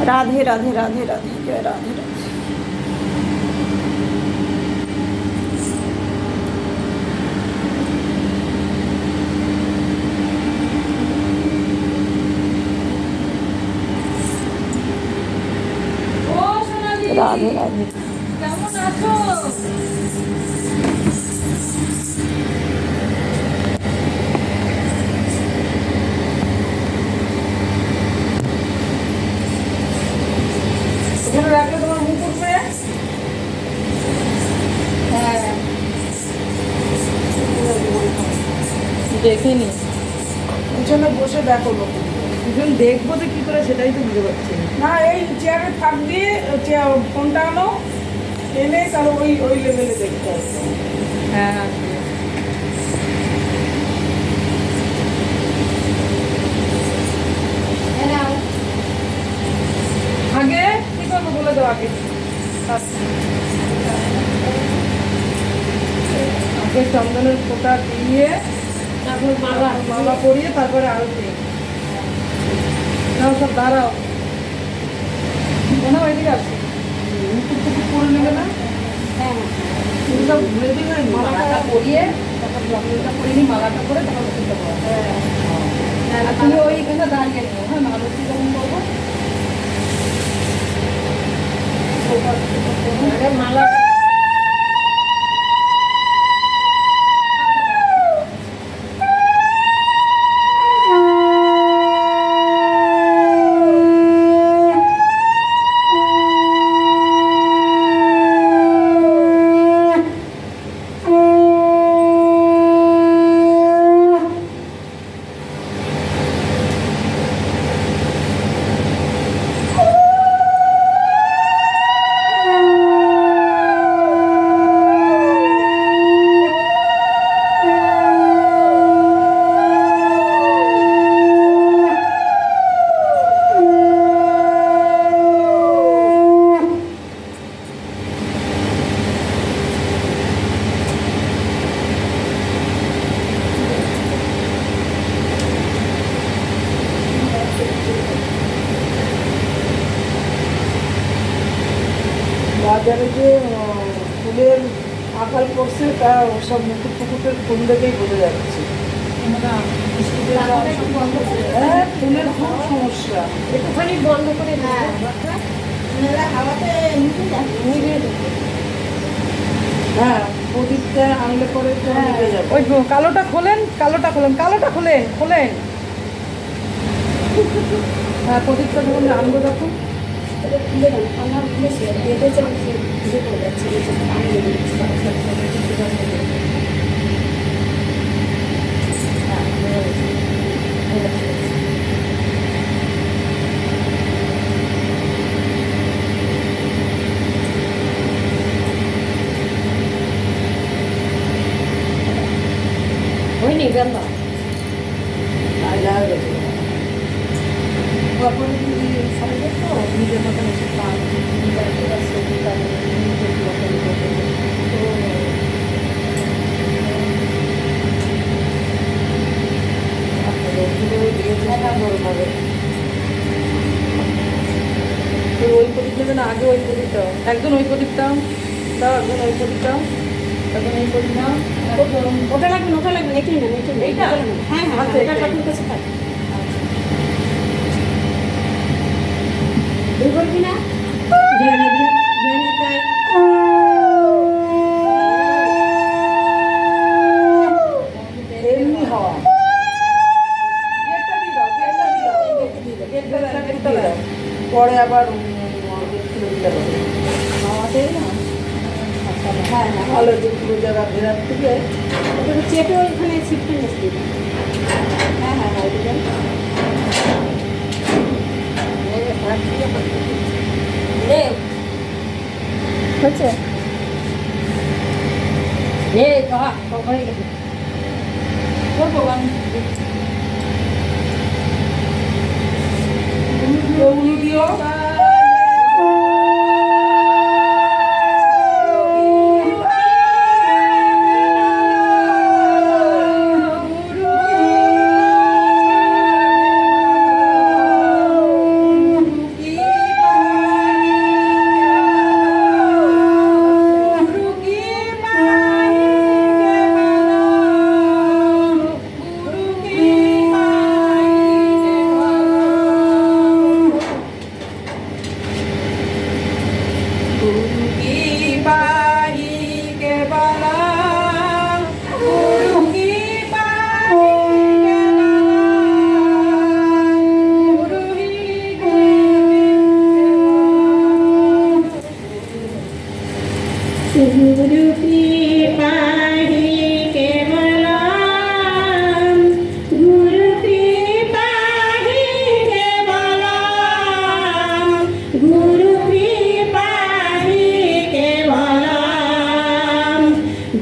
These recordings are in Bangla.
राधे राधे राधे राधे जय राधे राधे। राधे राधे। কেমন আছো? এখানে রাখলে তোমার মুখ উঠবে। হ্যাঁ দেখে নি পিছনে বসে দেখো লোক দুজন দেখবো তো কি করে সেটাই তো বুঝতে পারছি না। না, এই চেয়ারে থাকবি, ফোনটা আনো, এনে তাহলে ওই ওই লেভেলে দেখতে হবে। হ্যাঁ আগে কি করবো বলে দাও আগে। আগে চন্দনের ফোঁটা দিয়ে তারপর মালা মালা পরিয়ে তারপরে আরতি। নাও সব দাঁড়াও, মনে হয় এদিকে আসছে করে নেবে না। হ্যাঁ সব ঘুরে দিবে, মালাটা পরিয়ে তারপর চন্দনটা পরিয়ে নিয়ে মালাটা করে তারপর ওষুধটা পড়া। আর তুমি ওইখানে দাঁড়িয়ে নিও। হ্যাঁ আরতি যখন করবো মালা বাজারে যে ফুলের আকাল করছে তা সব মুকুট টুকুটের ফুল দেখেই বোঝা যাচ্ছে। হ্যাঁ, ফুলের খুব সমস্যা। একটুখানি বন্ধ করে হ্যাঁ, প্রদীপটা আনলে পরে তো নিভে যাবে। ওই কালোটা খোলেন, কালোটা খোলেন, কালোটা খোলেন, খোলেন। হ্যাঁ প্রদীপটা যখন আনবো তখন হয়নি গেল আর যা গেছে। নিজের মতন এসে পান ওই প্রদীপ নেবে না, আগে ওই প্রদীপটাও একজন, ওই প্রদীপটাও দাও, একজন ওই প্রদীপটাও, একজন এই প্রদীপটাও। ওটা লাগবে না, ওটা লাগবে না, এটাই না, এটাই না, এইটা? হ্যাঁ হ্যাঁ আচ্ছা, ওটা এইটাই। ঠাকুর কাছে থাকে। তুই বলবি না জয় রাধে জয় নিতাই। এমনি হওয়া গেটটা দিয়ে দাও, গেটটা দিয়ে দাও, গেটটা দিয়ে দাও। পরে আবার খুলে দিতে হবে। হ্যাঁ হ্যাঁ ভালো যে পুরো জায়গা ঘেরার থেকে ওটা চেপে ওইখানে ছিটকে নিচ্ছি। হ্যাঁ হ্যাঁ হ্যাঁ দিবেন হচ্ছে হয়ে গেছে করবো আমি। ওগুলো দিও।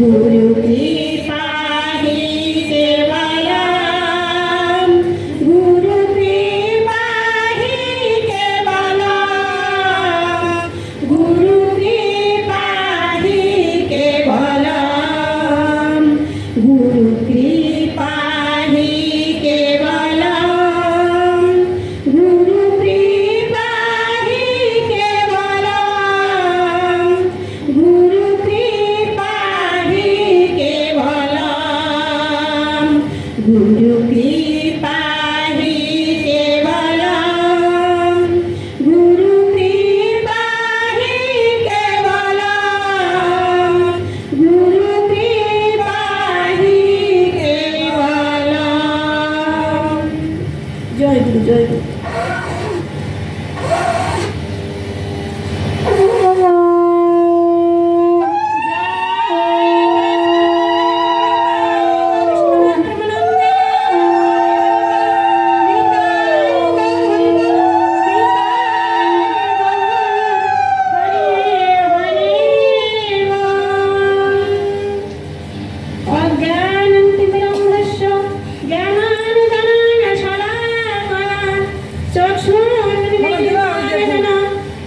गुरु कृपा ही केवलम, गुरु कृपा ही केवलम, गुरु कृपा ही केवलम, गुरु कृपा ही केवलम, गुरु कृपा ही केवलम, गुरु कृपा ही केवलम, गुरु कृपा ही केवलम, गुरु कृपा ही केवलम, गुरु कृपा ही केवलम। जय गुरु जय गुरु।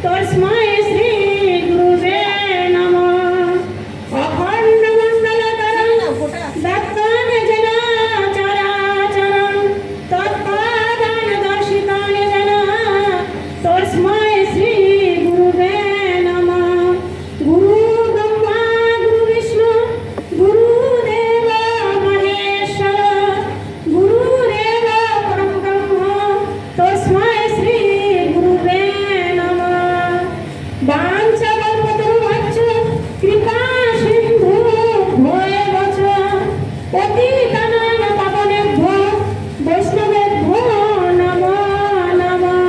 तस्मै श्री गुरुवे नमः। अखंड मंडलकरं दत्तं जना चराचरं तत्पादान दर्शितानि जना तस्मै श्री गुरुवे नमः। गुरु ब्रह्मा गुरु विष्णु गुरुदेव महेश्वर गुरुदेव परं ब्रह्म तस्मै श्री गुरुवे नमः। वाञ्छाकल्पतरुभ्यश्च कृपा सिन्धु भोएवच पतितानां पावनेभ्यो वैष्णवेभ्यो नमो नमः।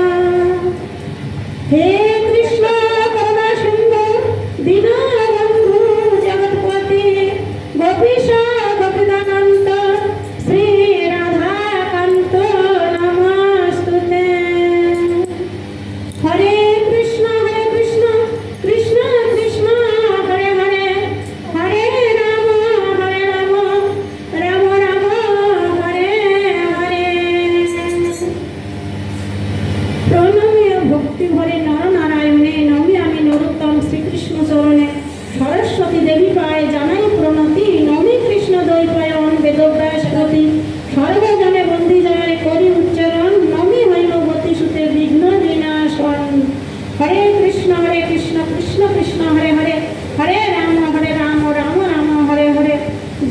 हे कृष्ण करुणा सिन्धु दीनबन्धु जगत्पति गोपीश गोपीदानन्द श्री राधाकान्त नमस्तुते। हरे कृष्ण कृष्ण कृष्ण हरे हरे हरे राम राम राम हरे हरे। প্রণমীয় ভক্তি ভরে নর নারায়ণে নমি আমি নরোত্তম শ্রীকৃষ্ণ চরণে সরস্বতী দেবী পায় জানাই প্রণতি নমি কৃষ্ণ দ্বৈপায়ন বেদব্যাস প্রতি সর্বজনে বন্দী যায় করি উচ্চারণ নমি হৈমবতী সুতে বিঘ্ন বিনাশন। হরে কৃষ্ণ কৃষ্ণ কৃষ্ণ হরে হরে হরে রাম রাম রাম হরে হরে।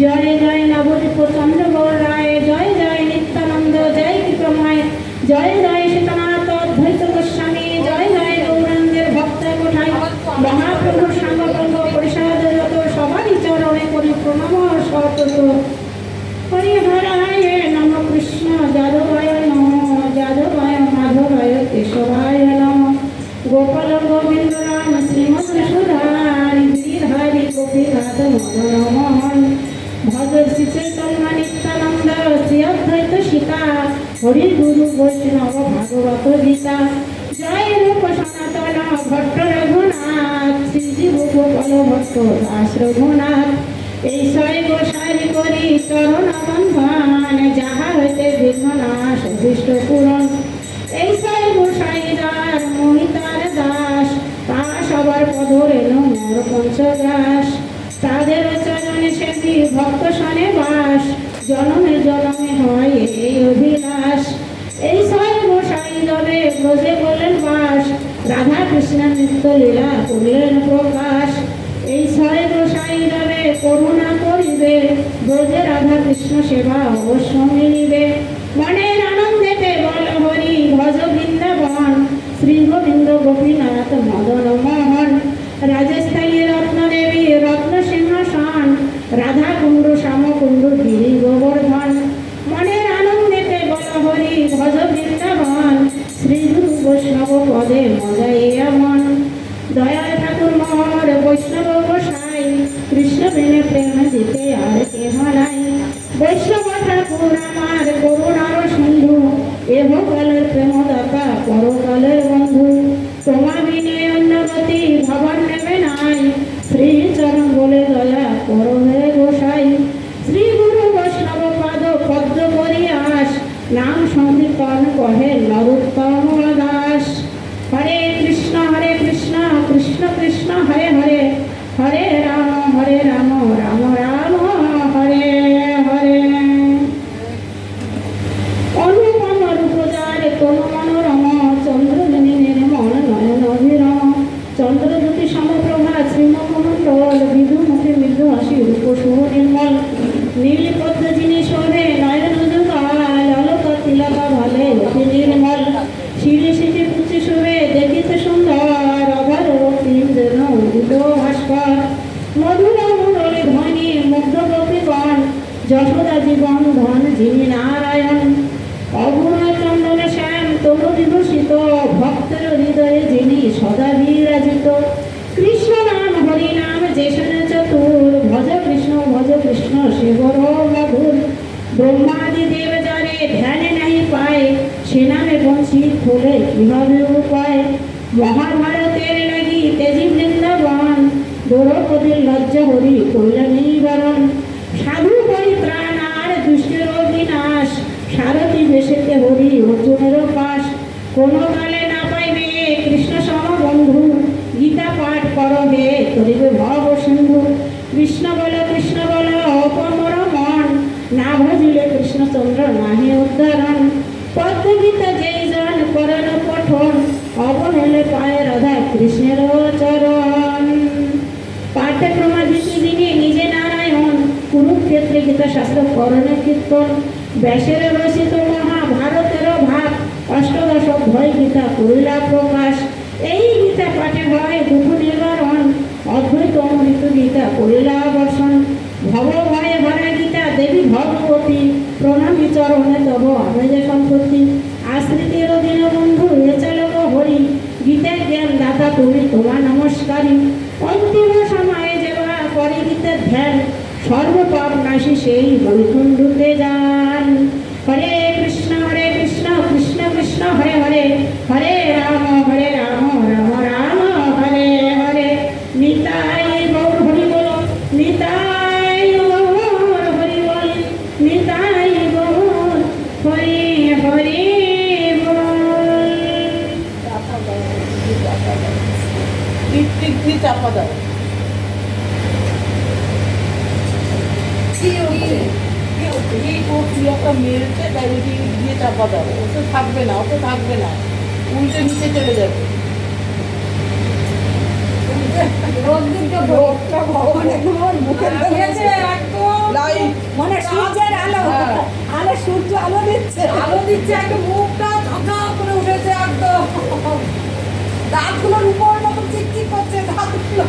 জয় জয় নবদ্বীপ চন্দ্র গৌর রায় জয় জয় নিত্যানন্দ জয় কৃপমায় জয় জয় সীতানাথ অদ্বৈত গোস্বামী জয় জয় গৌরাঙ্গের ভক্ত কোঠায় মহাপ্রভুর সাঙ্গভঙ্গ পরিষদ যত সবারই চরণে করি প্রণাম শত। হরিহরায় নম কৃষ্ণ যাদবায় নম যাদবায় মাধবায় কেশবায় নম গোপাল গোবিন্দ রাম শ্রীমৎ সুধারি গিরিধারী গোপীনাথ মদনমোহন ভজ শ্রী চৈতন্য নিত্যানন্দ শ্রী অদ্বৈত সীতা হরি গুরু বৈষ্ণব ভাগবত গীতা। জয় রূপ সনাতন ভট্ট রঘুনাথ শ্রীজীব গোপাল ভট্ট দাস রঘুনাথ। এই ছয় গোসারি করি চরণ বন্ধন যাহা হইতে বিঘ্ন নাশ অভীষ্ট পূরণ। এই ছয় গোসাই যার মোহিতার দাস তা সবার পদ রেণু মোর পঞ্চদাস। তাদের চরণে সেটি ভক্ত সনে বাস জনমে জনমে হয় এই অভিলাষ। এই ছয় গোসাই দলে ব্রজে বলেন বাস রাধা কৃষ্ণের নিত্য লীলা করলেন প্রকাশ। এই ছয় গোসাই দলে করুণা করিবে ব্রজে রাধা কৃষ্ণ সেবা অবশ্য মিলিবে। মনের আনন্দেতে বল হরি ভজ বৃন্দাবন শ্রী গোবিন্দ গোপীনাথ মদন মোহন। রাজস্থানী রত্ন দেবী রত্ন সিংহাসন রাধা কুণ্ড শ্যামকুণ্ড গিরি গোবর্ধন। মনের আনন্দেতে বল হরি ভজ বৃন্দাবন শ্রী গুরু বৈষ্ণব পদে মজাই এমন। দয়াল ঠাকুর মোর বৈষ্ণব গোসাই কৃষ্ণ বিনে প্রেম দিতে আর কেহ নাই। বৈষ্ণব ঠাকুর আমার করুণার সিন্ধু এহ কালের প্রেমদাতা পরকালের বন্ধু। তোমা বিনে অন্য গতি ভবন নেবে নাই শ্রী চরণ বলে দয়া করো হে নিশ্চিত হলে কি হবে উপায়। মহাভারতের লাগি তেজি বৃন্দাবন, দ্রৌপদীর লজ্জা হরি করলেন নিবারণ। সাধু পরিত্রাণ আর দুষ্টের বিনাশ, সারথি বেশেতে হরি অর্জুনের পাশ। কোনো কালে না পাইবে কৃষ্ণ সম বন্ধু, গীতা পাঠ করো হে করিবে ভব সিন্ধু। কৃষ্ণ বল অপমর মন, না ভজিলে কৃষ্ণচন্দ্র নাহি উদ্ধারণ। পদ্মগীতা যেই জন করেন পঠন, অবহেলে পায় রাধা কৃষ্ণের চরণ। পাঠ্যক্রমাদিত দিনে নিজে নারায়ণ, কুরুক্ষেত্রে গীতা শাস্ত্র করণে কীর্তন। ব্যাসের রচিত মহাভারতের ভাগ, অষ্টদশ অধ্যায় গীতা করিলা প্রকাশ। এই গীতা পাঠে হয় দুঃখ নিবারণ, অদ্বৈত অমৃত গীতা করিলা বর্ষণ। ভব ভয়ে ভরা গীতা দেবী ভগবতী, প্রণামী চরণে তব আমি যে সম্পত্তি। আশ্রিতের দিন বন্ধু এ চালক হরি, গীতার জ্ঞান দাতা তুমি তোমার নমস্কারী। অন্তিম সময়ে যেবা করে গীতার ধ্যান, সর্বপাপ নাশী সেই বৈকুণ্ঠে যান। হরে কৃষ্ণ কৃষ্ণ কৃষ্ণ হরে হরে, হরে রাম রাম রাম হরে হরে। নিতাই গৌর হরি বল, নিতাই গৌর হরি বল, নিতাই গৌর হরি হরি বল। টিক দিয়ে চাপা দাও। কি হচ্ছে? এই একটা মেরেছে, তাই দিয়ে চাপা দাও। ওতে থাকবে না, উল্টে নিচে চলে যাবে। রোদ্দুরটা ভোগটা ভগবানের ঘর মুখের দিয়েছে একদম লাইট, মানে সূর্যের আলো, হ্যাঁ। আলো সূর্য আলো দিচ্ছে, একদম মুখটা ঝাঁঝা করে উঠেছে একদম। দাঁতগুলোর উপর মতো চিকচিক করছে, দাঁতগুলো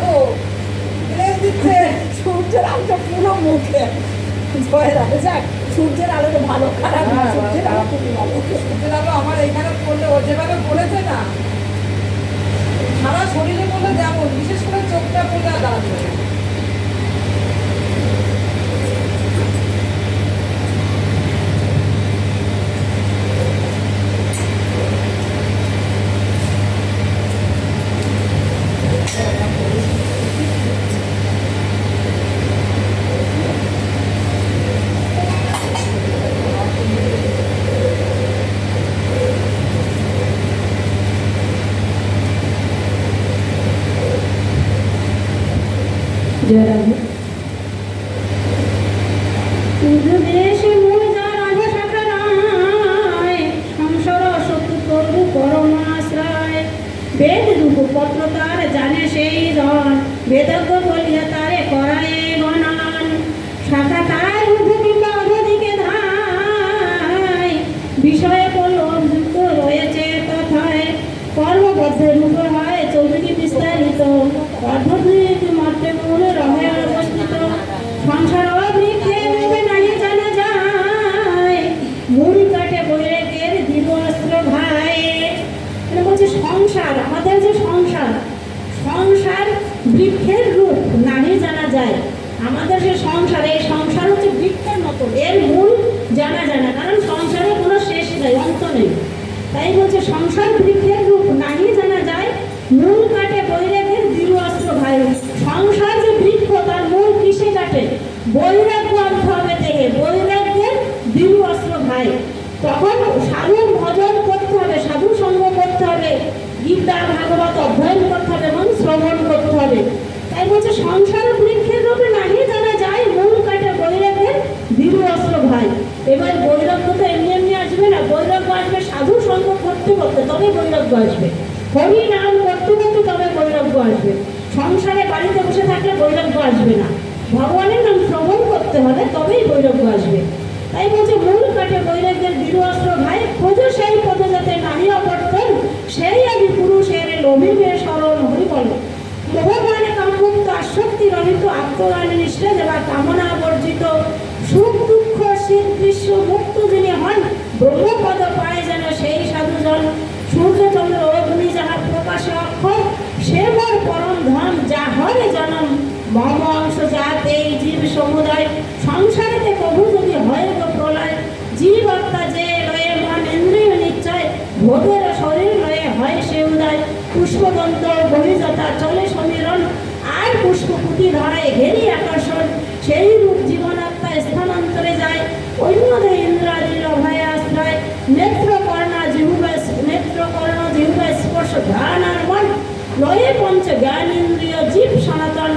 গ্লেজ দিচ্ছে। সূর্যের আলোটা পুরো মুখে। জয় রাধে, যাক সূর্যের আলোটা ভালো, খারাপ না, হ্যাঁ, সূর্যের আলো খুবই ভালো। সূর্যের আলো আমার এখানে পড়লে, ও যেভাবে পড়েছে না, সারা শরীরে পড়লে যেমন, বিশেষ করে চোখটা পড়লে আর দাঁড়াতে হবে। জয় রাধে। দেশে মূল যা রাধা শাখা রায়, সংসার শত্রু প্রভু পরমাশ্রয়। বেদ দুঃখ পত্র তার জানে সেই জন, বেদজ্ঞ বলিয়া তারে করায় গণন। শাখা তার ঊর্ধ্ব কিংবা অধদিকে ধায়, বিষয়ে বলল যুক্ত রয়েছে তথায়। কর্মবদ্ধ রূপ হয় চৌধুরী বিস্তারিত, অর্ধদ্বৈত মর্তে মূল রহে অবস্থিত। সংসার বৃক্ষে রূপে নাহি জানা যায়, মূল কাটে বৈরাগের দিব অস্ত্র ভাই। মানে বলছে সংসার, আমাদের যে সংসার, সংসার বৃক্ষের রূপ নাহি জানা যায়। আমাদের যে সংসার, এই সংসার হচ্ছে বৃক্ষের মতো, এর মূল জানা যায় না, কারণ সংসারে কোনো শেষ নেই, অন্ত নেই। তাই বলছে সংসার বৃক্ষের রূপ নাহি জানা যায়, মূল কাটে বৈরাগের দৃঢ় অস্ত্র ভাই। সংসার যে বৃক্ষ, তার মূল কিসে কাটে? বৈরাগ্য আনতে হবে দেহে, বৈরাগ্যের দৃঢ় অস্ত্র ভাই। তখন সাধু ভজন করতে হবে, সাধু সঙ্গ করতে হবে, গীতা ভাগবত অধ্যয়ন করতে হবে এবং শ্রবণ করতে হবে। তাই বলছে সংসার বৃক্ষের রূপে নাহি জানা যায়, মূল কাটে বৈরাগ্যের দৃঢ় অস্ত্র ভাই। এবার বৈরাগ্য তো এমনি এমনি আসবে না, বৈরাগ্য আসবে সাধু সঙ্গ করতে করতে, তবে বৈরাগ্য আসবে। হরি নাম করতে করতে তবে বৈরাগ্য আসবে। সংসারে বাড়িতে বসে থাকলে বৈরাগ্য আসবে না, ভগবানের নাম শ্রবণ করতে হবে, তবেই বৈরাগ্য আসবে। তাই বলছে মূল কাটে বৈরাগ্যের দৃঢ় অস্ত্র ভাই। খোঁজ সেই পদে যাতে নাহি অবর্তন, সেই আদি পুরুষের লোভিবে স্মরণ হরি বল। মোহমানে কামমুক্ত আসক্তি রহিত, আত্মজ্ঞান নিষ্ঠা যারা কামনা বর্জিত, সুখ দুঃখ শীত গ্রীষ্ম মুক্ত যিনি হন, ব্রহ্মপদ পায় যেন সেই সাধুজন। সূর্যচন্দ্র অগ্নি যাহার প্রকাশে অক্ষর, সে মোর পরম ধন যাহরে জনম। মম অংশ যাতে এই জীব সমুদায়, সংসারেতে প্রভু যদি হয় গো প্রলয়। জীব আত্মা যে লয়ে মন ইন্দ্রিয় নিশ্চয়, ভোগের পুষ্পদন্ত বহিযথা চলে সমীরণ, আর পুষ্পপুটি ধরায় ঘেরি আকর্ষণ, সেই রূপ জীবনাত্মা স্থানান্তরে যায়, অন্যদের ইন্দ্রাদির অভয় আশ্রয়, নেত্রকর্ণা জিহ্বা স্পর্শ ধ্যান আর মন, লয়ে পঞ্চ জ্ঞান ইন্দ্রিয় জীব সনাতন,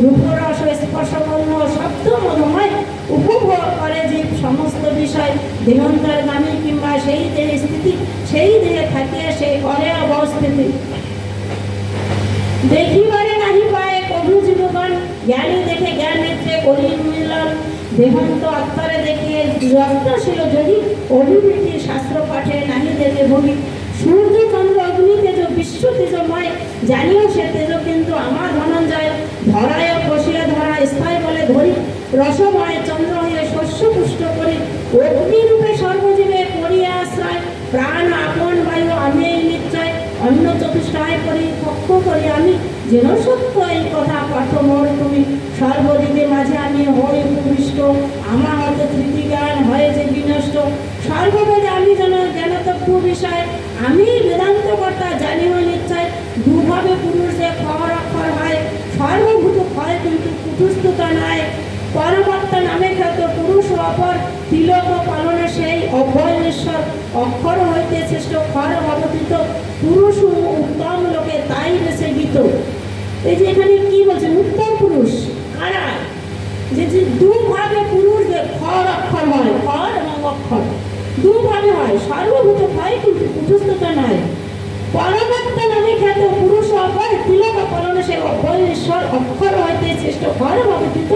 রূপরস স্পর্শ কর্ণ শব্দ মধুময়, উপভোগ করে জীব সমস্ত বিষয়, দেহান্তরগামী কিংবা সেই দেহে স্থিতি, সেই দেহে থাকিয়া সে করে অবস্থিতি। দেখিবারে নাহি পায় কভু জীবগণ, জ্ঞানী দেখে জ্ঞান নেত্রে করি মিলন, দেহান্ত আত্মারে দেখে যত্নশীল যদি, অভিবৃত্তি শাস্ত্র পাঠে নাহি দেখে ভোগী, সূর্য চন্দ্র অগ্নি তেজ বিশ্ব তেজময়, জানিও সে তেজ কিন্তু আমার ধনঞ্জয়, ধরায় বসিয়া ধরা স্থায়ী বলে ধরি, রসময় চন্দ্র হয়ে শস্য পুষ্ট করি, অগ্নিরূপে সর্বজীবে করিয়া আশ্রয়, প্রাণ আপন বায়ু আমি এই নিশ্চয়, অন্য চতুষ্টায় করি পক্ষ করি আমি, যেন সত্য এই কথা পাঠ মোর তুমি, সর্বদিকে মাঝে আমি হই উপবিষ্ট, আমার হতে তৃতি জ্ঞান হয় যে বিনষ্ট, সর্ববেদে আমি যেন জ্ঞানতত্ত্ব বিষয়, আমি বেদান্ত কর্তা জানিও নিশ্চয়, দুভাবে পুরুষ যে খবর অক্ষর হয়, সর্বভূত হয় কিন্তু কুটুস্থতা নাই, পরমাত্মা নামে খ্যাত পুরুষ অপর, তিলক পালনে সেই অভয়েশ্বর, অক্ষর হইতে শ্রেষ্ঠ খর অবতীত, পুরুষ উত্তম লোকে তাই বেশে গীত। এই যে এখানে কি বলছেন, উত্তম পুরুষ কারা, যে দুভাবে পুরুষ যে খর অক্ষর হয়, খর এবং অক্ষর দুভাবে হয়, সর্বভূত হয় কিন্তু কুটুস্থতা নয়, পরমাত্মা নামে খ্যাত পুরুষ অপর, তিলক পালনে সেই অভয়েশ্বর, অক্ষর হইতে শ্রেষ্ঠ খর অবতীত,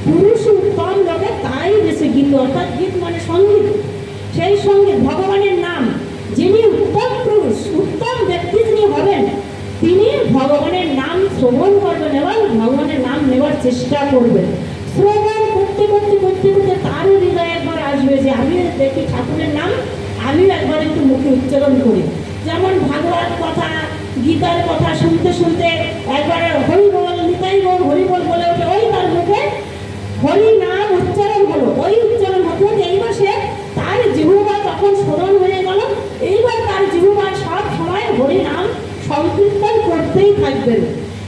পুরুষ উত্তম লোকে তাই বেশি গীত, অর্থাৎ গীত মানে সঙ্গীত, সেই সঙ্গীত ভগবানের নাম, যিনি উত্তম পুরুষ উত্তম ব্যক্তি যিনি হবেন, তিনি ভগবানের নাম শ্রবণ করবেন এবং ভগবানের নাম নেওয়ার চেষ্টা করবেন। শ্রবণ করতে করতে করতে করতে তারও হৃদয়ে একবার আসবে যে আমি দেখি ঠাকুরের নাম আমিও একবার একটু মুখে উচ্চারণ করি, যেমন ভাগবত কথা গীতার কথা শুনতে শুনতে একবার হরিবল নিতাই বল হরিবল বলে ওঠে, ওই তার মুখে হরি নাম উচ্চারণ হলো, ওই উচ্চারণ হতে হতে এইবার সে তার জিহ্বা তখন স্মরণ হয়ে গেল, এইবার তার জিহ্বা সব সময় হরি নাম সংকীর্তন করতেই থাকবেন।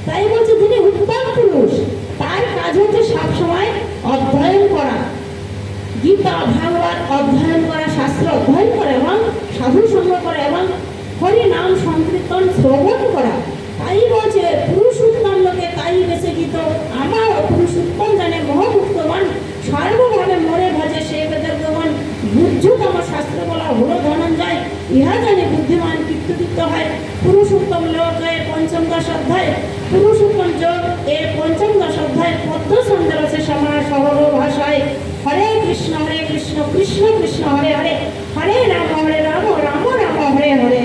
তাই বলছে তিনি উত্তম পুরুষ, তার কাজ হচ্ছে সবসময় অধ্যয়ন করা, গীতা ভাগবত অধ্যয়ন করা, শাস্ত্র অধ্যয়ন করা এবং সাধু সঙ্গ করা এবং হরি নাম সংকীর্তন শ্রবণ করা। তাই বলছে পুরুষ উত্তম লোকে তাই বেশি গীত, আমার পুরুষ উত্তম জানে মহভুক্তমান, সর্বভাবে মরে ভজে সে বেদের গ্রহণ, বুদ্ধতম শাস্ত্র বলা হলো ধনঞ্জয়, ইহা জানে বুদ্ধিমান কীর্তিযুক্ত হয়, পুরুষোত্তম লোক এর পঞ্চম দশ অধ্যায়, পুরুষোত্তম যোগ এর পঞ্চম দশ অধ্যায়, পদ্ম সন্দেরসে সমার সরল ভাষায়, হরে কৃষ্ণ কৃষ্ণ কৃষ্ণ হরে হরে, হরে রাম রাম রাম হরে হরে।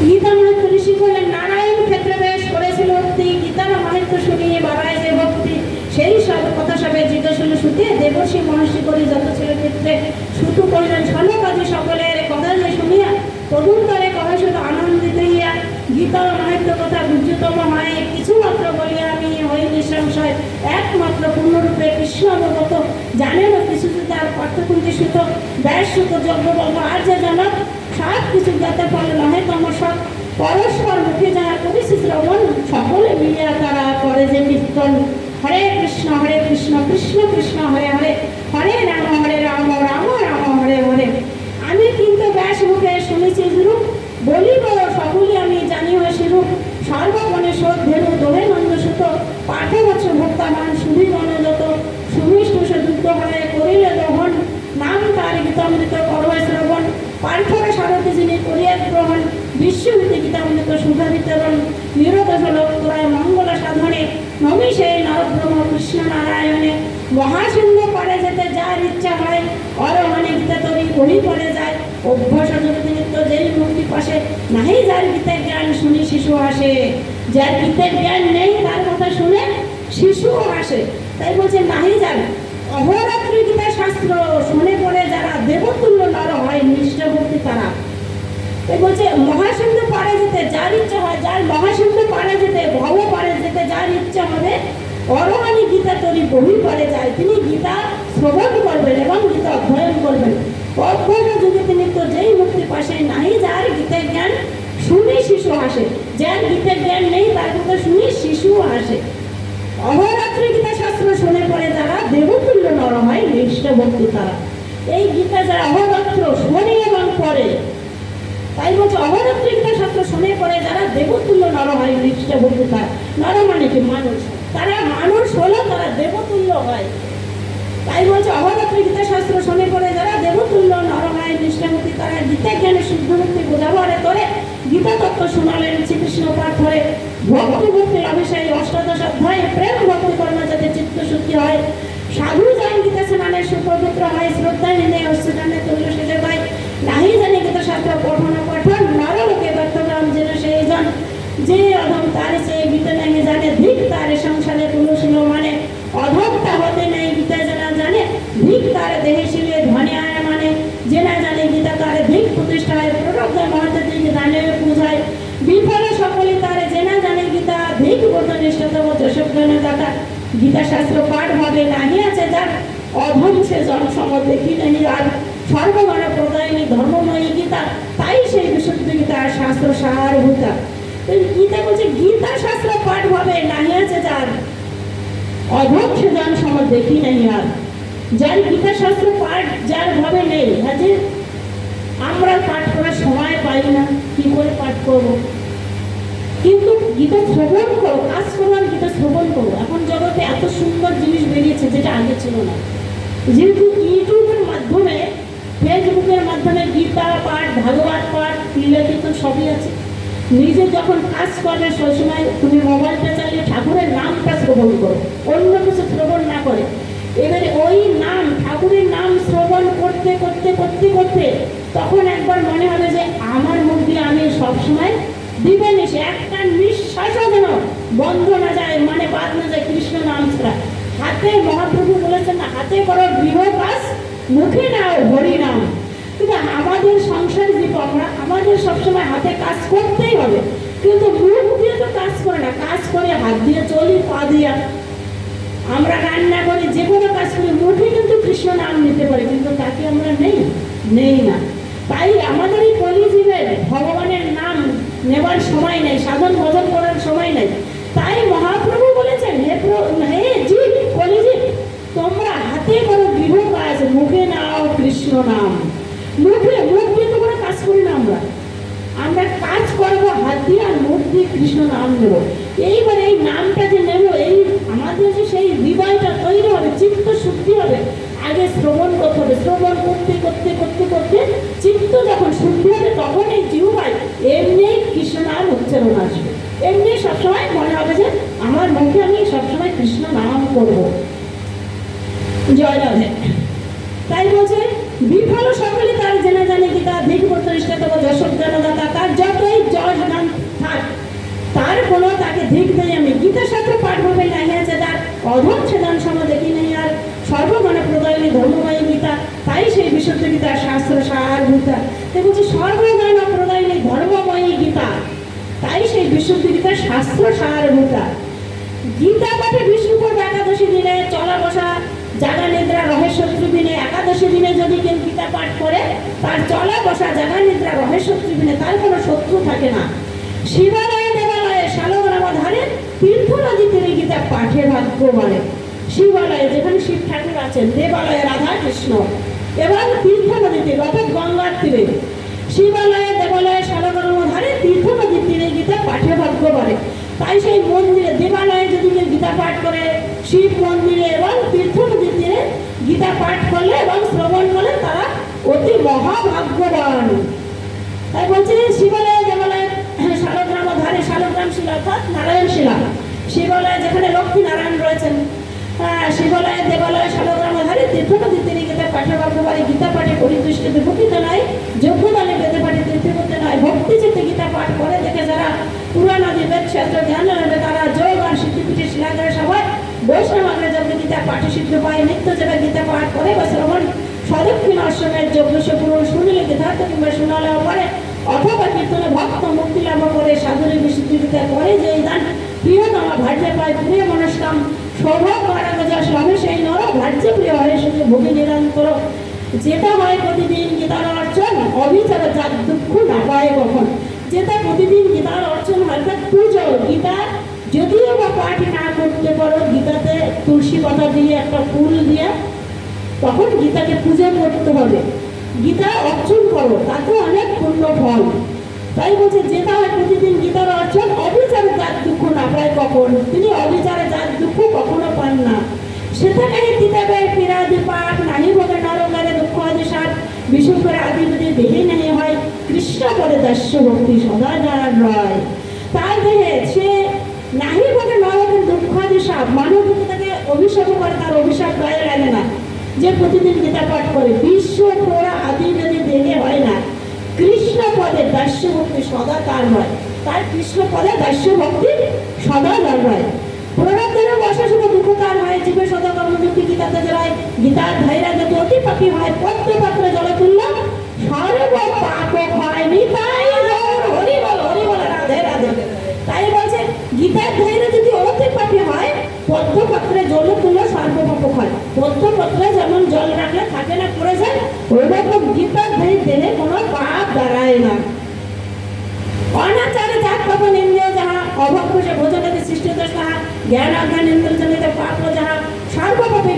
গীতা মাহাত্ম ঋষি বললেন, নারায়ণ ক্ষেত্রে বেশ করেছিল ভক্তি, গীতার মাহাত্ম শুনিয়ে বাড়ায় যে ভক্তি, সেই সব কথা সবে জিজ্ঞাসল শুতে, দেবর্ষি মহর্ষি করি যত ছিল ক্ষেত্রে, শুধু করিলেন সনকাদি সকলের কথা যে শুনিয়া, তদুত্তরে কহে শুধু আনন্দিত হইয়া, গীতার মাহাত্ম কথা গুজ্জতম হয়, কিছুমাত্র বলিয়া আমি হই নিঃসংশয়, একমাত্র পূর্ণরূপে কৃষ্ণ অবগত, জানেন কিছু তার পার্থকুঞ্জি সুত, ব্যাস সুত যজ্ঞবর্গ আর যে জনক, সব কিছু জ্ঞাতে ফল নহে তমসৎ, পরস্পর মুখে যাহা করেছি শ্রবণ, সকলে মিলিয়া তারা করে যে কীর্তন, হরে কৃষ্ণ কৃষ্ণ কৃষ্ণ হরে হরে, হরে রাম রাম রাম হরে হরে। আমি কিন্তু ব্যাস মুখে শুনেছি গুরু, বলিব সকলে আমি জানিও সেরূপ, সর্বমনে শোধ ধেনু দোহে নন্দ সুত, পাঠে বছর ভক্তামান সুধি যত, সুমিষ্ট যুদ্ধ হয়ে করিলে দহন, নাম তার গীতামৃত করবে শ্রবণ, পার্থরে সারথী যিনি করিয়া গ্রহণ, বিশ্বভূতি গীতামৃত সুধা বিতরণ, নিরত লোক করায় মঙ্গল সাধনে, নমি সেই নরব্রহ্ম কৃষ্ণ নারায়ণে, মহাশূন্য পারে যেতে যার ইচ্ছা হয়, অরহণে গীতা তরি বহি পড়ে যায়, অভ্যাস জগতি নিত্য যেই মুক্তি পাশে, নাহি যার গীতের জ্ঞান শুনি শিশু আসে, যার গীতের জ্ঞান নেই তার কথা শুনে শিশুও আসে। তাই বলছে নাহি যার অহরাত্রি গীতা শাস্ত্র শুনে পড়ে যারা, দেবতুল্য নর হয় নিষ্ঠ ভক্তি তারা। তাই বলছে মহাশূন্য পারে যেতে যার ইচ্ছা হয়, যার মহাশূন্য পারে যেতে ভব পারে যেতে যার ইচ্ছা হবে, অরহণী গীতা তরি বহি পড়ে যায়, তিনি গীতা শ্রবণ করবেন এবং গীতা অধ্যয়ন করবেন, অভ্যাস যুগে তিনি তো যেই মুক্তি পাশে নাহি যার গীতের জ্ঞান শুনি শিশু হাসে। যার গীতের জ্ঞান নেই তার কথা শুনি শিশু হাসে। অহরাত্রি গীতা শাস্ত্র শুনে পড়ে যারা দেবতুল্য নর হয় নিষ্ঠ ভক্তি তারা। এই গীতা যারা অহরাত্র শোনে এবং পড়ে, তাই বলছে অহরাত্রি গীতা শাস্ত্র শুনে পড়ে যারা দেবতুল্য নর হয় নিষ্ঠ ভক্তি তারা। নর মানে কি? মানুষ। তারা মানুষ হলো তারা দেবতুল্য হয়। তাই বলছে অহরাত্রি গীতা শাস্ত্র শুনে পড়ে যারা দেবতুল্য নর হয় নিষ্ঠাভক্তি তারা। গীতা জ্ঞানে শুদ্ধ ভক্তি বোঝাবারে করে গীতা তত্ত্ব শোনালেন শ্রীকৃষ্ণ পাঠ করে। ভক্তি ভক্তি অভিষেক অষ্টাদশ অধ্যায়ে প্রেম ভক্তি কর্ম যাতে চিত্ত শুদ্ধি হয়। সাধু যান গীতা স্নানে সুপবিত্র হয়। শ্রদ্ধা নিলে অশ্রুদানে তুল্য সেজে পায়। নাহি জানে গীতা শাস্ত্র পঠন পঠন নরলোকে ব্যর্থগ্রাম যেন সেই জন। যে অধম তার সে গীতা নাহি জানে ধিক তার সংসারে তুলসিল মানে। অধমটা হতে নেই গীতা জানা জানে ধিক তার দেহে শিলে ধনে আয় মানে। যে না জানে গীতা তার ধিক প্রতিষ্ঠায় প্ররব্ধ মহতে দিক জানে পূজায়। বিফলে সকলে তার যে না জানে গীতা ধিক বোধ নিষ্ঠতম যশজ্ঞানে দাতা। গীতা শাস্ত্র পাঠ ভাবে নাহি আছে যার অধম সে জনসম দেখি নেই আর। সর্বগণ প্রদায়নী ধর্মময়ী গীতা তাই সেই বিশুদ্ধ গীতা শাস্ত্র সারভূতা। গীতা বলছে গীতা শাস্ত্র পাঠ ভাবে নাহি আছে যার অধম সে জনসম দেখি নেই আর। যার গীতা শাস্ত্র পাঠ যার ভাবে নেই, আজকে আমরা পাঠ করার সময় পাই না, কি করে পাঠ করবো? কিন্তু গীতা শ্রবণ করো, কাজ করো আর গীতা শ্রবণ করো। এখন জগতে এত সুন্দর জিনিস বেরিয়েছে যেটা আগে ছিল না। যেহেতু ইউটিউবের মাধ্যমে ফেসবুকের মাধ্যমে গীতা পাঠ ভাগবত পাঠ লীলা কীর্তন সবই আছে। নিজে যখন কাজ করবে সেই সময় তুমি মোবাইলটা চালিয়ে ঠাকুরের নামটা শ্রবণ করো, অন্য কিছু শ্রবণ না করে। এবারে ওই নাম ঠাকুরের নাম শ্রবণ করতে করতে করতে করতে তখন একবার মনে হবে যে আমার মুখ দিয়ে আমি সবসময় দিবেন এসে একটা নিঃশ্বাসও যেন বন্ধ না যায়, মানে বাদ না যায় কৃষ্ণ নাম ছাড়া। হাতে মহাপ্রভু বলেছেন না, হাতে করো গৃহ কাজ মুখে নাও হরি নাম। কিন্তু আমাদের সংসার জীব আমরা, আমাদের সবসময় হাতে কাজ করতেই হবে, কিন্তু মুখ দিয়ে তো কাজ করে না। কাজ করে হাত দিয়ে, চলি পা দিয়ে, আমরা রান্না করি, যে কোনো কাজ করি, মুখে কিন্তু কৃষ্ণ নাম নিতে পারি, কিন্তু তাকে আমরা নেই না। তাই আমাদের এই কলিজীবের ভগবানের নাম নেবার সময় নেই, সাধন ভজন করার সময় নেই। তাই মহাপ্রভু বলেছেন হে জীব কলিজীব তোমরা হাতে করো গৃহ কাজ মুখে নাও কৃষ্ণ নাম। মুখ দিয়ে তো কোনো কাজ করি না, আমরা কাজ করবো হাত দিয়ে আর মুখ দিয়ে কৃষ্ণ নাম নেব। এইবার এই নামটা যে নেব, এই আমাদের যে সেই হৃদয়টা তৈরি হবে, চিত্ত শুদ্ধি হবে। আগে শ্রবণ করতে হবে, শ্রবণ করতে করতে করতে করতে চিত্ত যখন শুদ্ধি হবে তখন এই জিহ্বায় এমনি কৃষ্ণ নাম উচ্চারণ আসবে। এমনি সবসময় মনে হবে যে আমার মুখে আমি সবসময় কৃষ্ণ নাম করবো। জয় রাধে। তাই বলছে বিফল সকলে তার জেনে জানে গীতা ধিক প্রতিষ্ঠা তব যশজ্ঞানদাতা। তার যতই যশ গান থাক তার কোনো তাকে ধিক দেয় আমি। গীতা শাস্ত্র পাঠ ভাবে নাহি আছে যার অধম সেদান সম দেখি নেই আর। সর্বগণ প্রদায়নী ধর্মময়ী গীতা তাই সেই বিশুদ্ধ গীতা শাস্ত্র সারভূতা। তাই বলছে সর্বগণ প্রদায়নী ধর্মময়ী গীতা তাই সেই বিশুদ্ধ গীতা শাস্ত্র সারভূতা। গীতা পাঠে বিষ্ণুপূর্ব একাদশী দিনে চলা বসা জাগা নিদ্রা রহেশত্রু দিনে, একাদশী দিনে যদি কেউ গীতা পাঠ করে তার চলা বসা জাগা নিদ্রা রহেশত্রু দিনে তার কোনো শত্রু থাকে না। শিবালয়ে দেবালয়ে শালগ্রামধারে তীর্থ নদী তীরে গীতা পাঠে ভাগ্য বলে। শিবালয়ে যেখানে শিব ঠাকুর আছেন, দেবালয়ে রাধা কৃষ্ণ, এবং তীর্থ নদীতে অর্থাৎ গঙ্গার তীরে। শিবালয়ে দেবালয়ে শালগ্রামধারে তীর্থ নদীর তীরে গীতা পাঠে ভাগ্য বলে। তাই সেই মন্দিরে দেবালয়ে যদি কেউ গীতা পাঠ করে, শিব মন্দিরে এবং তীর্থ নদীর তীরে গীতা পাঠ করলে এবং শ্রবণ করলে তারা অতি মহাভাগ্যবান। তাই বলছে শিবালয়ে দেবালয়ে শালগ্রাম ধারে, শালগ্রাম শিলা অর্থাৎ নারায়ণ শিলা, শিবালয়ে যেখানে লক্ষ্মী নারায়ণ রয়েছেন, শিবালয়ে দেবালয়ে শালগ্রাম ধারে তীর্থ নদীর তীরে গীতা পাঠে ভাগ্য বলে। গীতা পাঠে পরিদৃষ্টিতে ভূষিত নয়, যোগ্যদানে বেদে পাঠে তীর্থ করতে নয়। ভক্তি চিত্তে গীতা পাঠ করে দেখে যারা পুরাণাদি বেদ শাস্ত্র ধ্যান নেবে তারা যোগ আর সিদ্ধিপীঠে শিলাগারে সবাই বৈষ্ণব আগ্রে যজ্ঞ গীতা পাঠে সিদ্ধ পায়। নিত্য যারা গীতা পাঠ করে বা শ্রবণ সদক্ষিণ আশ্রমের যজ্ঞ সে পুরো শুনিলে যথার্থ কিংবা শোনালেও পারে, অথবা কীর্তনে ভক্ত মুক্তি লাভ করে। সাধুরে বিশুদ্ধি গীতা করে যে দান প্রিয়তমা ভাজ্যে পায় প্রিয় মনস্কাম। সৌভাগ্য যা স্বামী সেই নর ভাজ্য প্রিয় হয় শুধু ভোগী নিরন্তর। যেটা হয় প্রতিদিন গীতার অর্চন অবিচার জাগ্র গীতার অর্চন হয়, অর্থাৎ পুজো। গীতা যদিও বা পাঠ না করতে পারো, গীতাতে তুলসী পাতা দিয়ে একটা ফুল দিয়ে তখন গীতাকে পূজা করতে হবে, গীতা অর্চন করো, তাতে অনেক পুণ্য ফল। তাই বলছে যেটা হয় প্রতিদিন গীতার অর্চন, অবিচারে যার দুঃখ না পায় কখন, তিনি অবিচারে যার দুঃখ কখনো পান না। সেখানে কিতাবে পিরাদি পাঠ নাহি ভোগে নরকারে দুঃখ আদি সাত বিশেষ করে আদিবুদ্ধি দেহে নেই হয় কৃষ্ণ পদে দাস্য ভক্তি সদা যার রয়। তার দেহে সে নাহি ভোগে নরকের দুঃখ আদি সাপ, মানব যদি তাকে অভিশাপ করে তার অভিশাপ গায়ে লাগে না। যে প্রতিদিন গীতা পাঠ করে বিশ্ব পোড়া আদি যদি দেহে হয় না, কৃষ্ণ পদে দাস্য ভক্তি সদা তার হয়, তার কৃষ্ণ পদে দাস্য ভক্তি সদা তার হয়। প্রণাদের বসে শুধু দুঃখ তার হয়, জীবে সদা কর্মযুক্তি গীতাতে জড়ায়, গীতার ধাইরা যদি অতি পাপি হয় পদ্ম পাত্রে জলে তুলল সর্ব পাপ হয় নিতাই গৌর হরি বল হরি বল রাধে রাধে। তাই বলছে গীতার ধাইরা যদি অতি পাপি হয় পদ্ম পাত্রে জলে তুলল সর্ব পাপ হয়। পদ্ম পাত্রে যেমন জল রাখলে থাকে না, পড়ে যায়, ওইরকম গীতার ধাই দেহে কোনো পাপ দাঁড়ায় না। অনাচারে জাত পাপ নিন্দে যাহা, অভক্ষে ভোজনতে সৃষ্টি দোষ তাহা, জ্ঞান অজ্ঞান ইন্দ্রজনিত পাপ যাহা, সর্বপাপে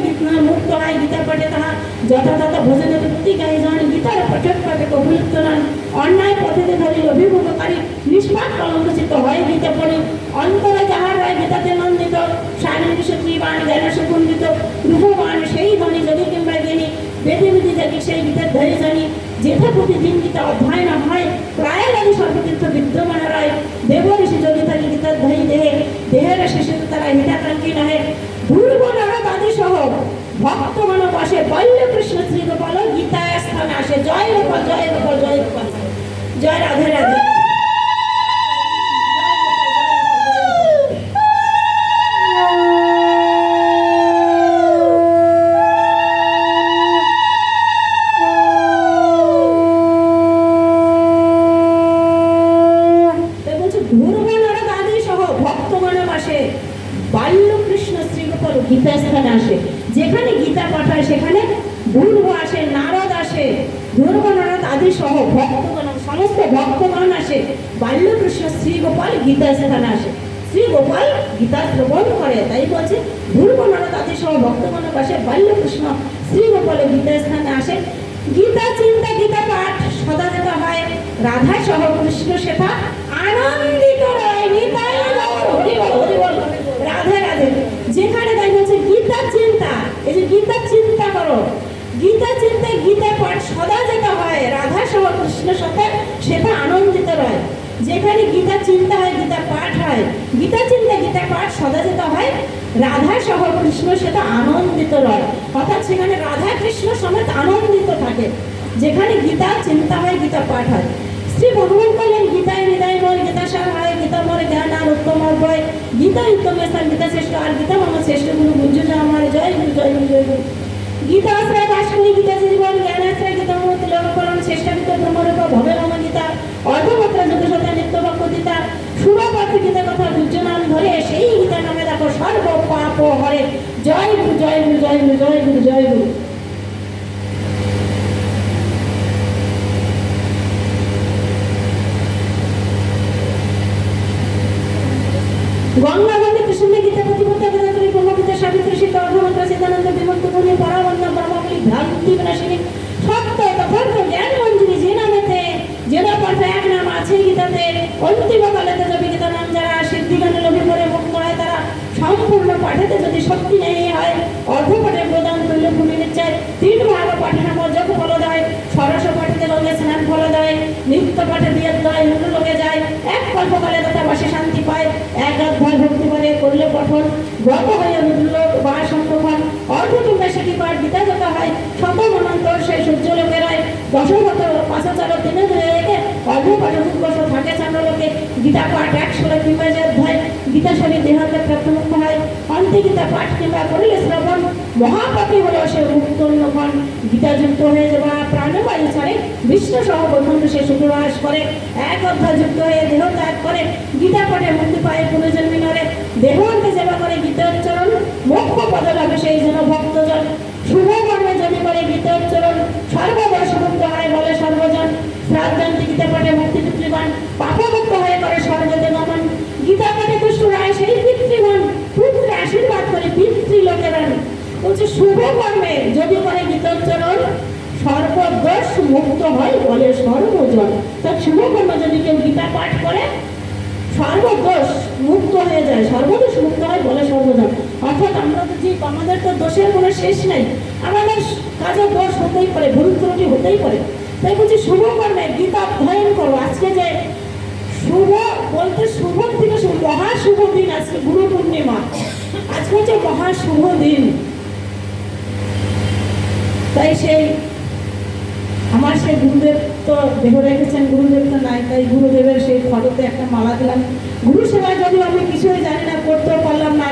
মুক্ত হয় গীতা পাঠে তাহা, যথাযথ ভোজনতে প্রতিকারী জন, গীতার পঠক পাপে কবুলিত নন, অন্যায় পথেতে ধরি অভিভূতকারী নিষ্পাপ কলঙ্কিত হয় গীতা পড়ে, অন্তরে যাহার হয় গীতাতে নন্দিত, শারীরিক শক্তিবান জ্ঞান সুকুণ্ডিত, রূপবান সেই ধনী যদি কিংবা জ্ঞানী, বেদে বিধি যাকে সেই গীতার ধরে জানি, যেথা প্রতিদিন গীতা অধ্যয়ন হয় প্রায় লাগে সর্বতীর্থ বিদ্যমান রয়, দেব ঋষি যদি থাকে গীতার ধরি দেহে, দেহের শেষে তারা হিতাকাঙ্ক্ষী নহে, দুর্গ নরবাদী সহ ভক্ত মানবাসে বল্য কৃষ্ণ শ্রী গোপাল গীতায় স্থানে আসে। জয় গোপাল জয় গোপাল জয় গোপাল, জয় রাধে রাধে। যেখানে গীতা পাঠ হয় সেখানে দুর্গ আসে, নারদ আসে, দুর্গ নারদ আদি সহ ভক্তগণ, সমস্ত ভক্তগণ আসে, বাল্যকৃষ্ণ শ্রী গোপাল গীতা স্থানে আসে, শ্রী গোপাল গীতা শ্রবণ করে। তাই বলছে দুর্গ নারদ আদি সহ ভক্তগণ আসে, বাল্যকৃষ্ণ শ্রী গোপাল গীতা স্থানে আসে, গীতা চিন্তা গীতা পাঠ সদা যেটা হয়, রাধা সহ কৃষ্ণ সেটা আনন্দিত রয় নিতাই গৌর হরি বল হরি বল রাধে রাধে। যেখানে তাই বলছে গীতা চিন্তা, এই যে গীতা চিন্তা করো, গীতা চিন্তায় গীতা পাঠ সদা যেটা হয় রাধা সহ কৃষ্ণের সাথে সেটা আনন্দিত রয়। যেখানে গীতা চিন্তা হয় গীতা পাঠ হয়, গীতা চিন্তা গীতা পাঠ সদা যেটা হয় রাধা সহ কৃষ্ণ সেটা আনন্দিত রয়, অর্থাৎ সেখানে রাধা কৃষ্ণ সমেত আনন্দিত থাকে যেখানে গীতা চিন্তা হয় গীতা পাঠ হয়। শ্রী ভগবান বলেন গীতায় হৃদয় ময় গীতা সার হয়, গীতা মরে জ্ঞান আর উত্তম অভয়, গীতা উত্তম স্থান গীতা শ্রেষ্ঠ আর গীতা আমার শ্রেষ্ঠ গুরু বুঝু যা আমার জয় গুরু জয় গুরু জয় গুরু। গীতা আশ্রয় বাস করি গীতা জীবন, জ্ঞান আশ্রয় গীতা মূর্তি লোককরণ, শ্রেষ্ঠ গীতা ব্রহ্মরূপ ভবে মম গীতা, অর্ধমাত্রা যুগ সতা নিত্য বাক্য গীতা, সুরপাঠ গীতা কথা দুর্য নাম ধরে সেই গীতা নামে দেখো সর্ব পাপ হরে। জয় গুরু জয় গুরু জয় গুরু জয় গুরু জয় গুরু। গঙ্গা গঙ্গে কৃষ্ণ গীতা প্রতিপত্তা বেদান্তরী ব্রহ্মগীতা সাবিত্রী সীতা অর্ধমন্ত্র সিদ্ধানন্দ বিমুক্ত গুণী পরাবন্ধ ব্রহ্মগুলি ভ্রান্তি বিনাশিনী সত্য তথার্থ জ্ঞান মঞ্জুরি যে নামেতে যেটা পাঠে এক নাম আছে গীতাতে, অন্তিম কালেতে যদি গীতা নাম যারা সিদ্ধিজ্ঞানে লোভে পড়ে মুক্ত হয় তারা সম্পূর্ণ পাঠেতে যদি শক্তি নেই হয়, অর্ধপাঠে প্রদান করলে ভূমি নিশ্চয়, তিন ভাগ পাঠে নাম যোগ ফল দেয়, ষোড়শ পাঠেতে লোকে স্নান ফল দেয়, নিত্য পাঠে বিয়ের দেয় নুন লোকে যায়, এক কল্পকালে তথা বাসে শান্তি পায়, এক অধ্যায় ভক্তি করে করলে পঠন গত হয়ে রুদ্রলোক বা সংরক্ষণ, অর্ধটুকরা সেটি পাঠ গীতা যত হয় শত মনন্তর সেই সূর্য লোকের হয়, দশগত পাঁচাচার দিনে ধরে রেখে অর্ধপাঠ উৎকর্ষ থাকে চান্দ্রলোকে, গীতা পাঠ 116 অধ্যায় গীতা শরীর দেহতে প্রাপ্তমুক্ত হয়, অন্তে গীতা পাঠ কিংবা করিলে শ্রবণ মহাপাপী হলেও সে মুক্ত হন, গীতা যুক্ত হয়ে যাওয়া প্রাণবায়ু ছাড়ে বিষ্ণু সহ বৈকুণ্ঠ সে সুখবাস করে, এক অধ্যায় যুক্ত হয়ে দেহ ত্যাগ করে, গীতা পাঠে মুক্তি পায় পুনর্জন্মী নরে, দেহকে সেবা করে গীতোচ্চারণ মোক্ষ পদ লাভে সেই যেন ভক্তজন, শুভ কর্মে যদি করে গীতোচ্চারণ সর্ববশ মুক্ত হয় বলে সর্বজন, শ্রাদ্ধান্তি গীতা পাঠে মুক্তি পিতৃগণ পাপমুক্ত হয়ে করে স্বর্গতে গমন। গীতা পাঠে তুষ্ট রায় সেই পিতৃগণ পুত্রে আশীর্বাদ করে পিতৃলোকে রান। বলছে শুভ কর্মে যদি করে গীতোচ্চারণ সর্বদোষ মুক্ত হয় বলে সর্বজন। তার শুভ কর্ম যদি কেউ গীতা পাঠ করে সর্বদোষ মুক্ত হয়ে যায়, সর্বদোষ মুক্ত হয় বলে সর্বজন। অর্থাৎ আমরা তো জীব, আমাদের তো দোষের কোনো শেষ নেই, আমাদের কাজে দোষ হতেই পারে, ভুল ত্রুটি হতেই পারে। তাই বলছি শুভ কর্মে গীতা অধ্যয়ন করো। আজকে যে শুভ বলতে শুভ থেকে মহা শুভ দিন, আজকে গুরু পূর্ণিমা, আজকে হচ্ছে মহা শুভ দিন। তাই সেই আমার সেই গুরুদেব তো দেহ রেখেছেন, গুরুদেব তো নাই, তাই গুরুদেবের সেই ফটোতে একটা মালা দিলাম। গুরু সেবায় যদিও আমি কিছুই জানি না, করতেও পারলাম না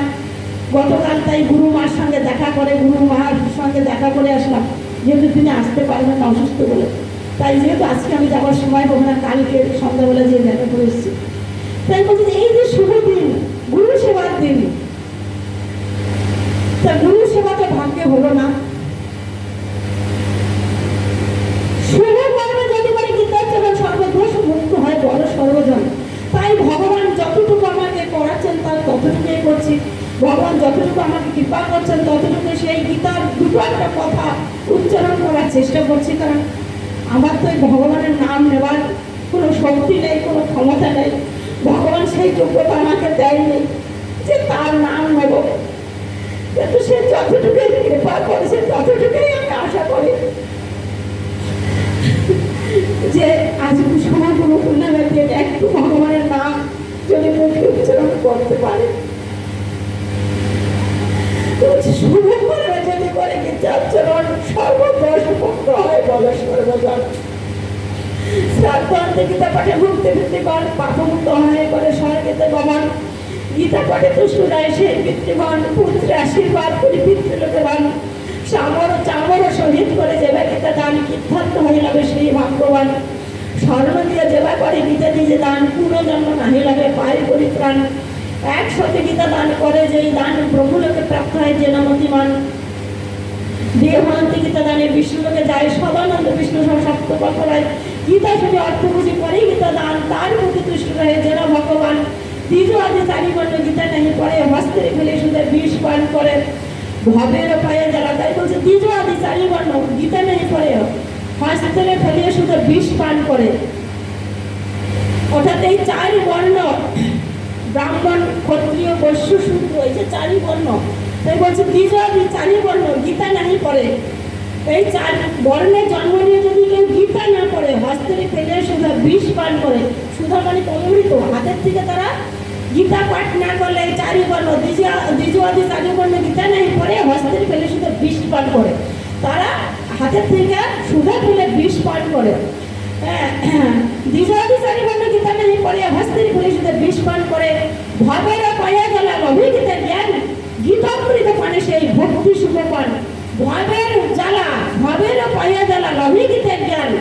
গতকাল, তাই গুরু মার সঙ্গে দেখা করে, গুরু মার সঙ্গে দেখা করে আসলাম, যেহেতু তিনি আসতে পারবেন না অসুস্থ বলে। তাই যেহেতু আজকে আমি যাওয়ার সময় হবে না, কালকে সন্ধ্যাবেলা যে দেখা করে এসেছি। তাই বলছি এই যে শুভ দিন, গুরু সেবার দিন, তা গুরু সেবা তো ভাগ্যে হলো না। শুভ কর্মে যদি করে গীতাচরণ সর্বদোষ মুক্ত হয় বড় সর্বজন। তাই ভগবান যতটুকু আমাকে করাচ্ছেন তার ততটুকুই করছি, ভগবান যতটুকু আমাকে কৃপা করছেন ততটুকু সেই গীতার দুটো একটা কথা উচ্চারণ করার চেষ্টা করছি। কারণ আমার তো এই ভগবানের নাম নেওয়ার কোনো শক্তি নেই, কোনো ক্ষমতা নেই, ভগবান সেই যোগ্যতা আমাকে দেয়নি যে তার নাম নেব। কিন্তু সে যতটুকুই কৃপা করেছে ততটুকুই আমি আশা করি যে আজ সময় কোনো পূর্ণামের দিন একটু ভগবানের নাম যদি মুখে উচ্চারণ করতে পারে। শুভ কর্মে যদি করে গীতাচরণ সর্বদোষ মুক্ত হয় বলে সর্বজন। শ্রাদ্ধান্তে গীতা পাঠে মুক্তি পিতৃগণ পাপমুক্ত হয়ে করে স্বর্গেতে গমন। গীতা পাঠে তুষ্ট রায় সেই পিতৃগণ পুত্রে আশীর্বাদ করে পিতৃলোকে বান। চামর চামর শহীদ করে যেবা গীতা দান কীর্থার্থ হয়ে যাবে সেই ভাগ্যবান। স্বর্ণ দিয়ে যেবা করে গীতা দিয়ে দান পুনর্জন্ম নাহি লাগে পায় পরিত্রাণ। একসাথে গীতা দান করে যেই দান প্রভুলোকে প্রাপ্ত হয় যে নামতিমান। দেহমান্তি গীতা দানে বিষ্ণুলোকে যায় সদানন্দ বিষ্ণু সপ্ত পথরায়। গীতা শুধু অর্থ বুঝি করে গীতা দান তার প্রতি তুষ্ট রহে যেন ভগবান। দ্বিতীয় আদি চারিবর্ণ গীতা নাহি পড়ে হস্তের ফেলে শুধু বিষ পান করে ভবের পায়ে জ্বালা। তাই বলছে দ্বিতীয় আদি চারিবর্ণ গীতা নাহি পড়ে হস্তের ফেলে শুধু বিষ পান করে। অর্থাৎ এই চার বর্ণ ব্রাহ্মণ ক্ষত্রিয় বৈশ্য শূদ্র, এই যে চারি বর্ণ, তাই বলছে দ্বিতীয় আদি চারি বর্ণ গীতা নাহি পড়ে। এই চার বর্ণে জন্ম নিয়ে যদি কেউ গীতা না পড়ে হস্তের ফেলে শুধু বিষ পান করে, সুধা মানে অমৃত, হাতের থেকে তারা গীতা পাঠ না করলে এই চারি বর্ণ দ্বিতীয় আদি চারি বর্ণ গীতা নাহি পড়ে হস্তের ফেলে শুধু বিষ পান করে, তারা হাতের থেকে সুধা ফেলে বিষ পান করে। দ্বিতীয় আদি চারি বর্ণ গীতা নাহি পড়ে হস্তের ফেলে শুধু বিষ পান করে ভবের পায়ে জ্বালা অভিগীতা জ্ঞান গীতামৃত পানে সেই ভক্তি শুভ পান। ভবের জ্বালা ভবের পায়ে জ্বালা অভিগীতা জ্ঞান,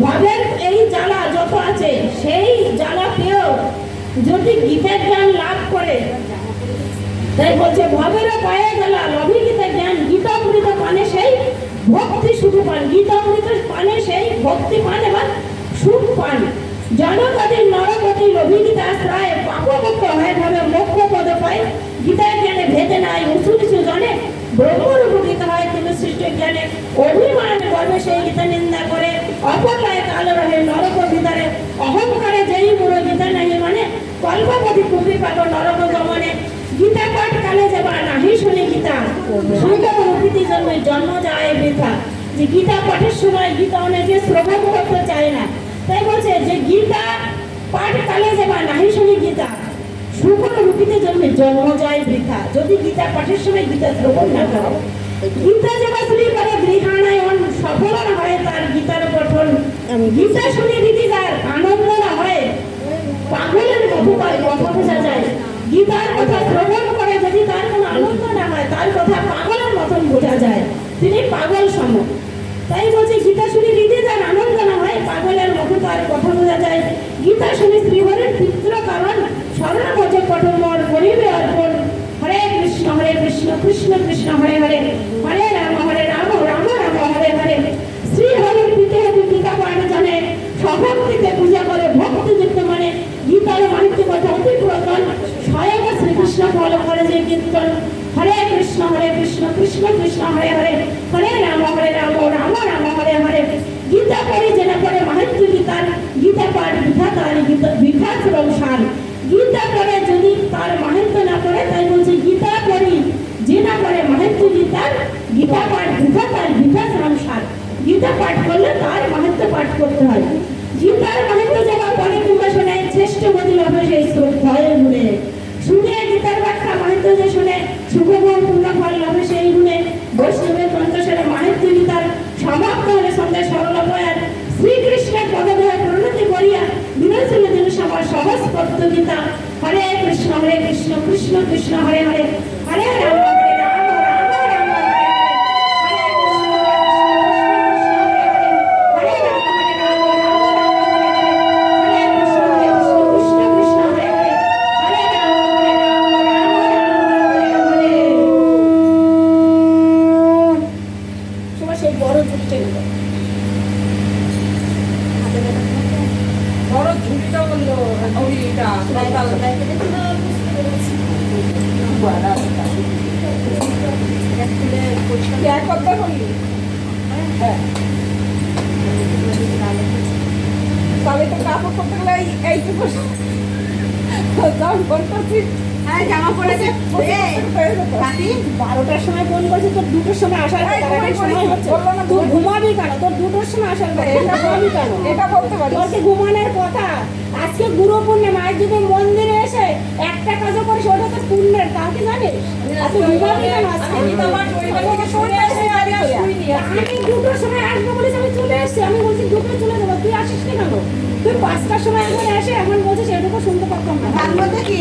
ভবের এই জ্বালা যত আছে সেই জ্বালা পেয়েও যদি গীতার জ্ঞান লাভ করে, তাই বলছে ভবের পায়ে জ্বালা অভিগীতা জ্ঞান গীতামৃত পানে সেই ভক্তি সুখ পান। গীতামৃত পানে সেই ভক্তি পান এবং সুখ পান। জনগতির নরগতির অভিগীতা আশ্রয় পাপমুক্ত হয়ে ভাবে মোক্ষ পদ পায়। গীতার জ্ঞানে ভেদে নাই উঁচু নিচু জনে ব্রহ্মরূপ গীতা হয় তিনি সৃষ্ট জ্ঞানে। অভিমান গর্বে সেই গীতা নিন্দা করে অপরলায় কালো রহে নরক ভিতরে। অহংকারে যেই বুড়ো গীতা নাই মানে কল্পপতি কুপি পাব নরক গমনে। গীতা পাঠ কালে যাবা নাহি শুনি গীতা সুন্দর প্রকৃতি জন্মে জন্ম যায় বৃথা। যে গীতা পাঠের সময় গীতা অনেকে শ্রবণ করতে চায় না, তাই বলছে যে গীতা পাঠ কালে যাবা নাহি শুনি গীতা শুকর রূপিতে জন্মে জন্ম যায় বৃথা। যদি গীতা পাঠের সময় গীতা শ্রবণ না করো, গীতা যেবা শ্রী করে গৃহানায়ন সফল না হয় তার গীতার পঠন। গীতা শুনে রীতি যার আনন্দ না হয় পাগলের মতো তার কথা বোঝা যায়। গীতার কথা শ্রবণ করে যদি তার কোনো আনন্দ না হয় তার কথা পাগলের মতন বোঝা যায়, তিনি পাগল সম। তাই বলছে গীতা শুনে রীতি যার আনন্দ না হয় পাগলের মতো তার কথা বোঝা যায়। গীতা শুনে শ্রীহরের চিত্র কারণ স্মরণ ভোজন পঠন মন করিবে অর্পণ। হরে কৃষ্ণ কৃষ্ণ কৃষ্ণ হরে হরে হরে রাম রাম রাম রাম হরে হরে। শ্রী হরির পিতে গীতা পাঠ জানে সহ কীর্তন স্বয়ং শ্রীকৃষ্ণ ফলো করে যে কীর্তন হরে কৃষ্ণ কৃষ্ণ কৃষ্ণ হরে হরে হরে রাম রাম রাম হরে হরে। গীতা পড়ি যেটা পড়ে মাহাত্ম্য গীতার গীতা পাঠ বৃথা তার বৃথা শ্রম সার। গীতা পড়ে যদি তার মাহাত্ম্য না পড়ে তাই বলছে গীতা পড়ি যে না পড়ে মাহাত্ম্য গীতার গীতা পাঠ বৃথা তার বৃথা শ্রম সার। গীতা পাঠ করলে তার মাহাত্ম্য পাঠ করতে হয়। গীতার মাহাত্ম্য যারা পড়ে কিংবা শোনে শ্রেষ্ঠ গতি লাভে সেই ভয়ে গুণে শুনে গীতার ব্যাখ্যা মাহাত্ম্য যে শুনে শুভভোগ পূর্ণ ফল লাভে সেই গুণে বৈষ্ণবের কণ্ঠস্বরে মাহাত্ম্য গীতার সমাপ্ত হলে সন্ধ্যা সরল প্রয়ার শ্রীকৃষ্ণের পদধরে পরিণতি করিয়া বিনাশিল দিন সবার সহজ পদ্ম গীতা হরে কৃষ্ণ কৃষ্ণ কৃষ্ণ হরে হরে হরে রাম হরে রাম রাম রাম হরে হরে হরে কৃষ্ণ কৃষ্ণ কৃষ্ণ হরে হরে হরে রাম হরে রাম হরে কৃষ্ণ কৃষ্ণ হরে হরে হরে রাম হরে রাম রাম রাম হরে হরে। সবাই সেই বড় যুক্তি গুলো বড় ঝুড়িটা বললো ঝুড়িটা এক কথা বলি হ্যাঁ তাহলে তো কাপড় করতে গেলে এইটুকু করছি হ্যাঁ জামা পড়েছে 12টার সময় ফোন করছি তোর 2টোর সময় আসার সময় হচ্ছে তুই ঘুমাবি কেন তোর 2টোর সময় আসার ঘুমাবি কেন এটা বলতে পারি তোর কি ঘুমানোর কথা আজকে গুরু পূর্ণিমা আজ যদি মন্দিরে এসে একটা কাজও করিস ওটা তো পুণ্যের তা কি জানিস তুই ঘুমাবি কেন আজকে আমি 2টোর সময় আসবো বলে আমি চলে এসেছি আমি বলছি 2টোয় চলে যাবো তুই আসিস কেন তুই 5টার সময় এখন এসে এখন বলছিস এটুকু শুনতে পারতাম না তার মধ্যে কি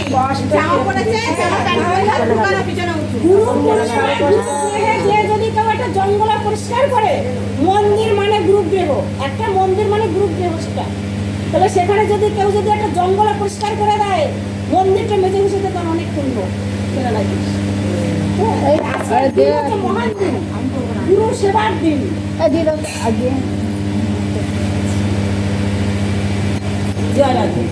জামা পড়েছে জামা প্যান্ট পরে দোকানের পিছনে উঠু গুরু পরিষ্কার যে যদি কেউ একটা জঙ্গল পরিষ্কার করে মন্দির মানে গ্রুপ গৃহ একটা মন্দির মানে গ্রুপ গৃহ সেটা তাহলে সেখানে যদি কেউ যদি একটা জঙ্গল পরিষ্কার করে দেয় মন্দিরটা মেজে ঘুষেতে তার অনেক পুণ্য কেনা লাগিস এই আজকের দিন হচ্ছে মহান দিন গুরু সেবার দিন দিল আগে জয় রাধে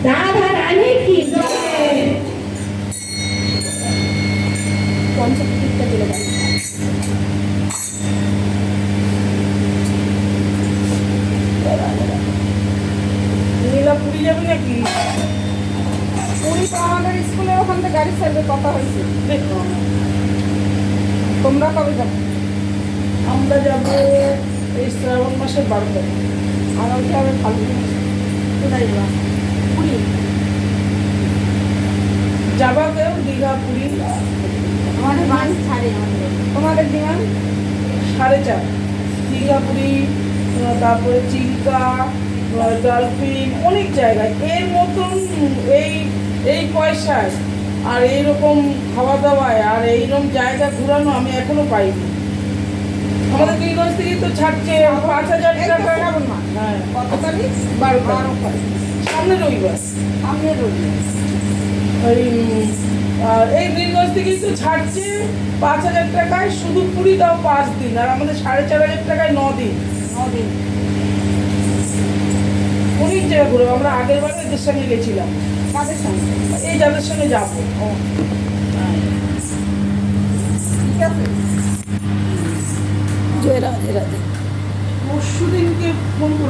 রাধা রানী কি জয়। পঞ্চতীর্থে চলে গেল। নীলা পুরী যাবে নাকি? পুরী তো আমাদের স্কুলের ওখান থেকে গাড়ি ছাড়বে কথা হয়েছে। দেখো তোমরা কবে যাবে? আমরা যাবো এই শ্রাবণ মাসের 12 তারিখ। আর ওইটা হবে ফাল্গুন মাসে। কোথায় যাবা? পুরী। যাবা কেউ দীঘা পুরী? আমাদের বাস ছাড়ে আমাদের। তোমাদের ডিমান্ড? 4.5 দীঘা পুরী, তারপরে চিল্কা, ডলফিন, অনেক জায়গায় এর মতন এই এই পয়সায় আর এইরকম খাওয়া দাওয়ায় আর এইরকম জায়গা ঘোরানো আমি এখনো পাইনি। আমাদের দিনগঞ্জ থেকে তো ছাড়ছে 5,000 এই তো টাকা। শ্রাবণ মাস। হ্যাঁ, কত তারিখ? 12 12 তারিখ। সামনে রবিবার। সামনে রবি। ওই আর এই দিনগঞ্জ থেকেই তো ছাড়ছে 5,000 টাকায়, শুধু পুরী দাও 5 দিন, আর আমাদের 4,500 টাকায় 9 দিন। 9 দিন। অনেক জায়গা ঘুরে আমরা আগের বার এদের সঙ্গে গেছিলাম, কাদের সঙ্গে? এই যাদের সঙ্গে যাবো। ঠিক আছে। জয় রাধে রাধে। পরশু দিনকে ফোন